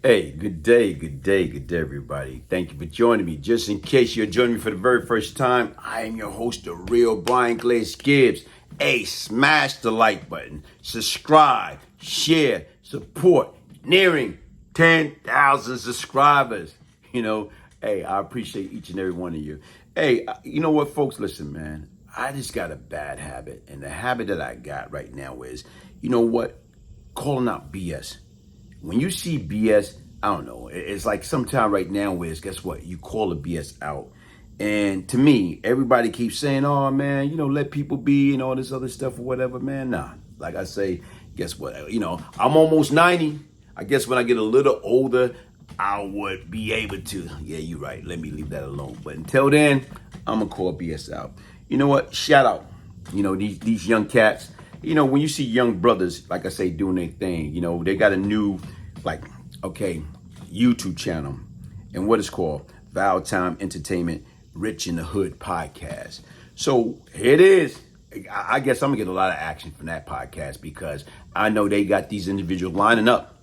Hey, good day, everybody. Thank you for joining me. Just in case you're joining me for the very first time, I am your host, the real Glaze Gibbs. Hey, smash the like button, subscribe, share, support. Nearing 10,000 subscribers. Hey, I appreciate each and every one of you. Hey, you know what, folks? Listen, man, I just got a bad habit, and the habit that I got right now is, you know what, calling out BS. When you see BS, I don't know. It's like sometime right now where it's, guess what? You call the BS out. And to me, everybody keeps saying, oh man, let people be and all this other stuff or whatever, man. Nah, like I say, guess what? I'm almost 90. I guess when I get a little older, I would be able to. Yeah, you're right. Let me leave that alone. But until then, I'm going to call BS out. You know what? Shout out. These young cats. When you see young brothers, like I say, doing their thing, they got a new, YouTube channel. And what it's called, Vow Time Entertainment, Rich in the Hood podcast. So here it is. I guess I'm going to get a lot of action from that podcast because I know they got these individuals lining up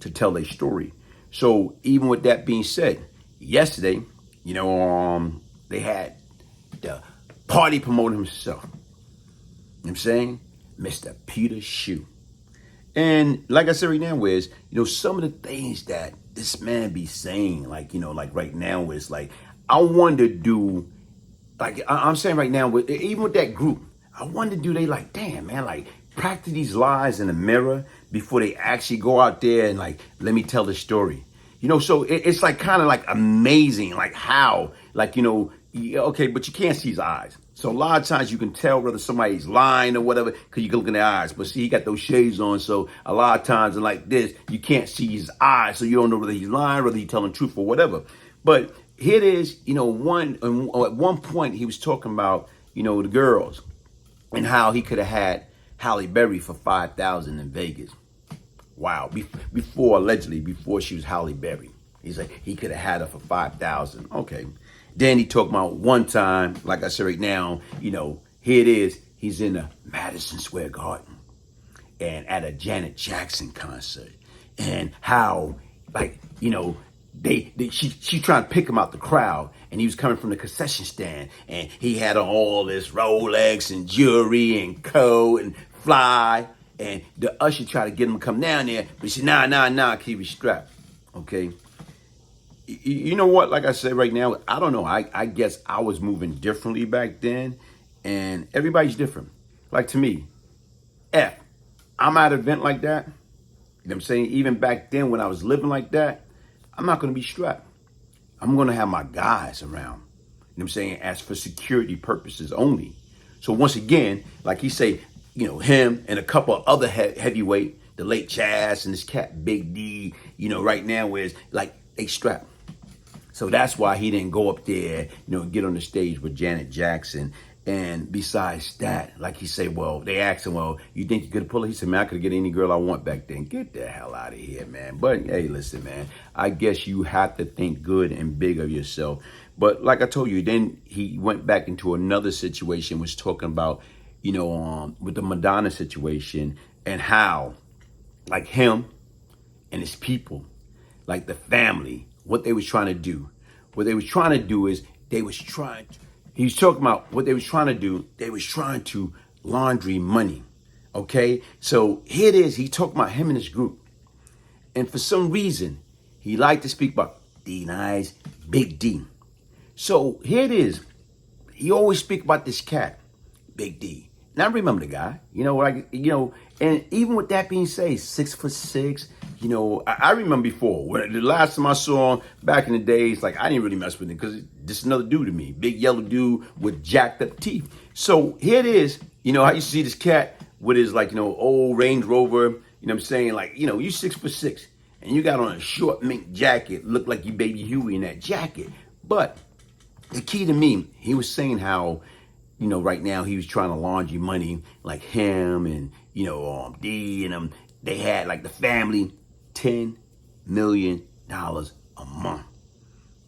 to tell their story. So even with that being said, yesterday, they had the party promoter himself. You know what I'm saying? Mr. Peter Shoe. And like I said right now is, some of the things that this man be saying, like right now is like, I wanted to do, I'm saying right now, even with that group, I wanted to do, they like, damn, man, like practice these lies in the mirror before they actually go out there and like, let me tell the story. So it's like kind of like amazing, like how, okay, but you can't see his eyes. So a lot of times you can tell whether somebody's lying or whatever because you can look in their eyes. But see, he got those shades on, so a lot of times and like this, you can't see his eyes, so you don't know whether he's lying, whether he's telling the truth or whatever. But here it is, at one point he was talking about, the girls and how he could have had Halle Berry for $5,000 in Vegas. Wow, before she was Halle Berry. He's like, he could have had her for $5,000. Okay. Then he talked about one time, like I said right now, here it is. He's in a Madison Square Garden and at a Janet Jackson concert. And how, she trying to pick him out the crowd. And he was coming from the concession stand. And he had on all this Rolex and jewelry and coat and fly. And the usher tried to get him to come down there. But he said, nah, keep it strapped. Okay. You know what? Like I said right now, I don't know. I guess I was moving differently back then. And everybody's different. Like to me, I'm at an event like that. You know what I'm saying? Even back then when I was living like that, I'm not going to be strapped. I'm going to have my guys around. You know what I'm saying? As for security purposes only. So once again, like he say, him and a couple of other heavyweight, the late Chaz and this cat Big D, right now is like they strapped. So that's why he didn't go up there, get on the stage with Janet Jackson. And besides that, like he said, they asked him, you think you could pull it? He said, man, I could get any girl I want back then. Get the hell out of here, man. But hey, listen, man, I guess you have to think good and big of yourself. But like I told you, then he went back into another situation, was talking about, with the Madonna situation and how, like him and his people, like the family, what they was trying to do. What they was trying to do is he was talking about what they was trying to do. They was trying to laundry money. Okay. So here it is. He talking about him and his group. And for some reason, he liked to speak about D-Nice, Big D. So here it is. He always speak about this cat, Big D. And I remember the guy, and even with that being said, 6'6", I remember before, when the last time I saw him back in the days, like I didn't really mess with him because just another dude to me, big yellow dude with jacked up teeth. So here it is, I used to see this cat with his old Range Rover, you know what I'm saying? Like, you 6'6", and you got on a short mink jacket, look like you Baby Huey in that jacket. But the key to me, he was saying how, right now he was trying to laundry money, like him and, D and them. They had like the family, $10 million a month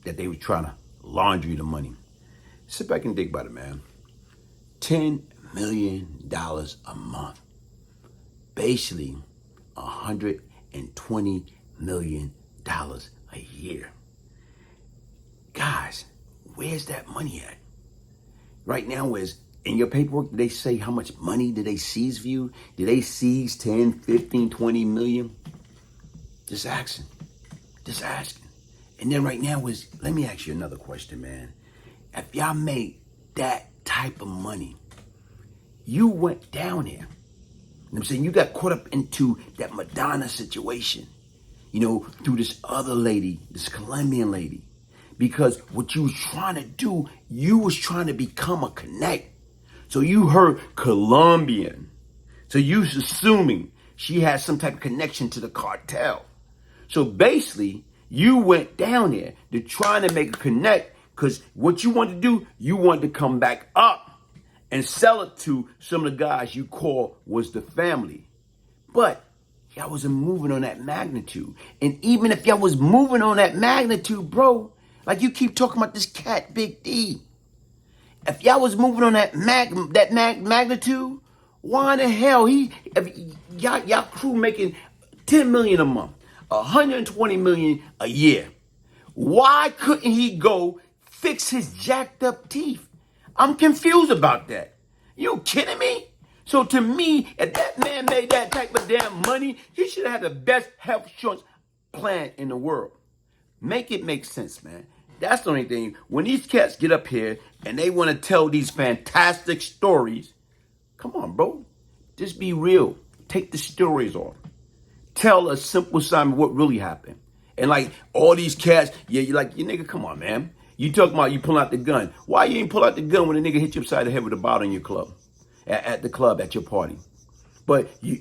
that they were trying to laundry the money. Sit back and think about it, man. $10 million a month. Basically, $120 million a year. Guys, where's that money at? Right now, is in your paperwork, did they say how much money did they seize for you? Did they seize 10, 15, 20 million? Just asking. Just asking. And then right now is, let me ask you another question, man. If y'all made that type of money, you went down there. You know what I'm saying? You got caught up into that Madonna situation, through this other lady, this Colombian lady. Because what you was trying to do, you was trying to become a connect. So you heard Colombian. So you was assuming she had some type of connection to the cartel. So basically, you went down there to try to make a connect, because what you wanted to do, you wanted to come back up and sell it to some of the guys you call was the family. But y'all wasn't moving on that magnitude. And even if y'all was moving on that magnitude, bro, like you keep talking about this cat, Big D. If y'all was moving on that magnitude, why in the hell y'all crew making 10 million a month, 120 million a year? Why couldn't he go fix his jacked up teeth? I'm confused about that. You kidding me? So to me, if that man made that type of damn money, he should have had the best health insurance plan in the world. Make it make sense, man. That's the only thing. When these cats get up here and they want to tell these fantastic stories, come on, bro. Just be real. Take the stories off. Tell a simple Simon what really happened. And like all these cats, you're like, you nigga, come on, man. You talking about you pull out the gun. Why you ain't pull out the gun when a nigga hit you upside the head with a bottle in your club? At the club, at your party. But you,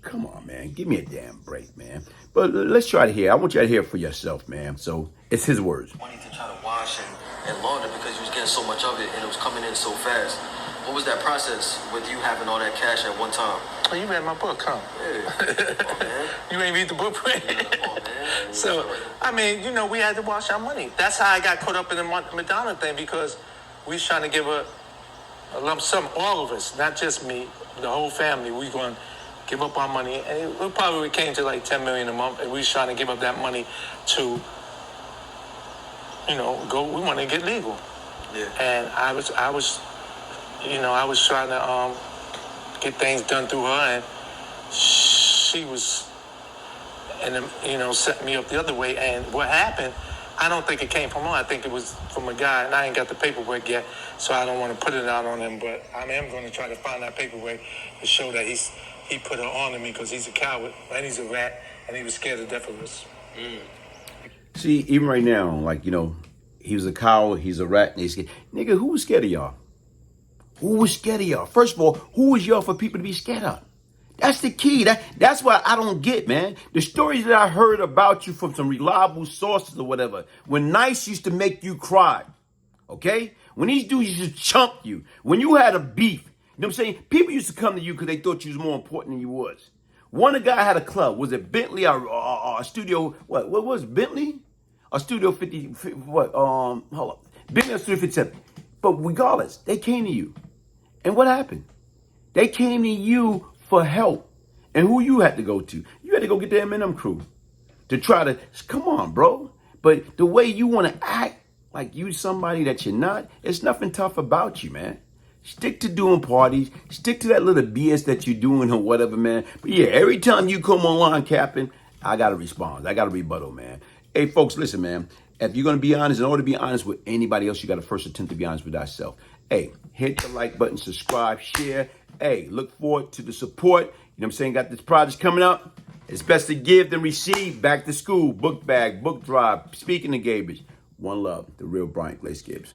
come on, man. Give me a damn break, man. But let's try to hear. I want you to hear it for yourself, man. So it's his words. Money to try to wash and launder because you was getting so much of it and it was coming in so fast. What was that process with you having all that cash at one time? Oh, you read my book, huh? Yeah. Come on, man. You ain't read the book, right? Yeah, come on, man. So, I mean, we had to wash our money. That's how I got caught up in the Madonna thing, because we was trying to give her a lump sum, all of us, not just me, the whole family. We going to give up our money, and it probably came to like 10 million a month, and we was trying to give up that money to, go. We want to get legal. Yeah. And I was trying to get things done through her, and she was, set me up the other way. And what happened, I don't think it came from her. I think it was from a guy, and I ain't got the paperwork yet, so I don't want to put it out on him. But I am going to try to find that paperwork to show that he put her on to me, because he's a coward and he's a rat, and he was scared to death of us. See, even right now, like, he was a coward, he's a rat, and he's scared. Nigga, who was scared of y'all? Who was scared of y'all? First of all, who was y'all for people to be scared of? That's the key. That's what I don't get, man. The stories that I heard about you from some reliable sources or whatever, when Nice used to make you cry, okay? When these dudes used to chump you, when you had a beef, you know what I'm saying? People used to come to you because they thought you was more important than you was. One guy had a club. Was it Bentley or Studio, what was it, Bentley? Or Studio 50, what, hold up. Bentley or Studio 57. But regardless, they came to you. And what happened? They came to you for help. And who you had to go to? You had to go get the Eminem crew to try to, come on, bro. But the way you want to act like you somebody that you're not, it's nothing tough about you, man. Stick to doing parties. Stick to that little BS that you're doing or whatever, man. But yeah, every time you come online capping, I got to respond. I got to rebuttal, man. Hey, folks, listen, man. If you're going to be honest, in order to be honest with anybody else, you got to first attempt to be honest with thyself. Hey, hit the like button, subscribe, share. Hey, look forward to the support. You know what I'm saying? Got this project coming up. It's best to give than receive. Back to school, book bag, book drive, speaking engagements. One love, the real Glaze Gibbs.